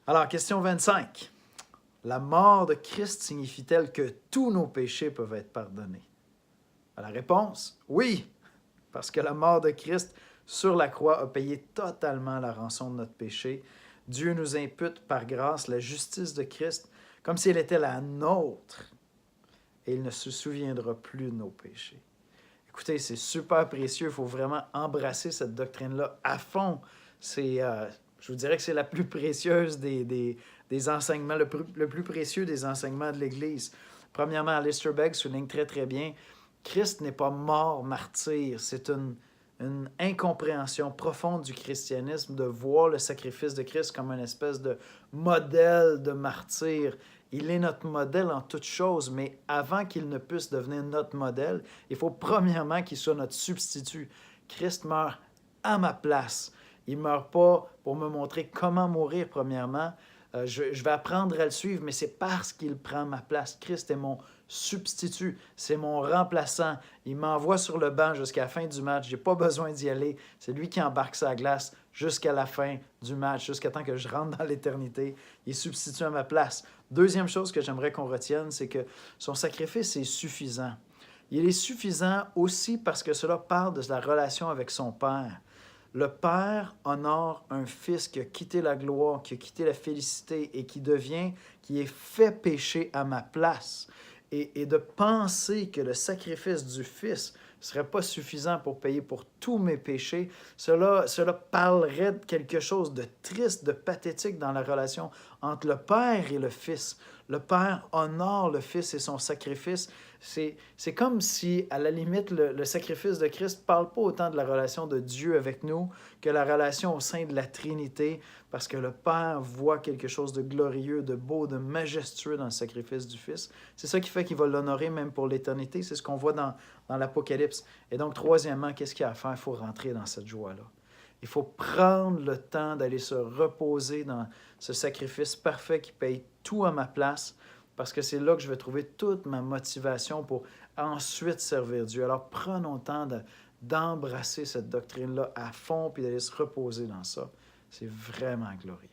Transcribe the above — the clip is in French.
Alors, question 25. La mort de Christ signifie-t-elle que tous nos péchés peuvent être pardonnés? La réponse, oui, parce que la mort de Christ sur la croix a payé totalement la rançon de notre péché. Dieu nous impute par grâce la justice de Christ comme si elle était la nôtre et il ne se souviendra plus de nos péchés. Écoutez, c'est super précieux, il faut vraiment embrasser cette doctrine-là à fond. Je vous dirais que c'est la plus précieuse des enseignements, le plus précieux des enseignements de l'Église. Premièrement, Alistair Begg souligne très très bien, Christ n'est pas mort martyr, c'est une incompréhension profonde du christianisme de voir le sacrifice de Christ comme une espèce de modèle de martyr. Il est notre modèle en toutes choses, mais avant qu'il ne puisse devenir notre modèle, il faut premièrement qu'il soit notre substitut. Christ meurt à ma place. Il ne meurt pas pour me montrer comment mourir, premièrement. Je vais apprendre à le suivre, mais c'est parce qu'il prend ma place. Christ est mon substitut, c'est mon remplaçant. Il m'envoie sur le banc jusqu'à la fin du match. Je n'ai pas besoin d'y aller. C'est lui qui embarque sa glace jusqu'à la fin du match, jusqu'à temps que je rentre dans l'éternité. Il est substitut à ma place. Deuxième chose que j'aimerais qu'on retienne, c'est que son sacrifice est suffisant. Il est suffisant aussi parce que cela parle de la relation avec son Père. Le Père honore un Fils qui a quitté la gloire, qui a quitté la félicité et qui est fait pécher à ma place. Et de penser que le sacrifice du Fils ne serait pas suffisant pour payer pour tous mes péchés, cela parlerait de quelque chose de triste, de pathétique dans la relation entre le Père et le Fils. Le Père honore le Fils et son sacrifice. C'est comme si, à la limite, le sacrifice de Christ ne parle pas autant de la relation de Dieu avec nous que la relation au sein de la Trinité, parce que le Père voit quelque chose de glorieux, de beau, de majestueux dans le sacrifice du Fils. C'est ça qui fait qu'il va l'honorer même pour l'éternité. C'est ce qu'on voit dans l'Apocalypse. Et donc, troisièmement, qu'est-ce qu'il y a à faire? Il faut rentrer dans cette joie-là. Il faut prendre le temps d'aller se reposer dans ce sacrifice parfait qui paye tout à ma place, parce que c'est là que je vais trouver toute ma motivation pour ensuite servir Dieu. Alors prenons le temps d'embrasser cette doctrine-là à fond, puis d'aller se reposer dans ça. C'est vraiment glorieux.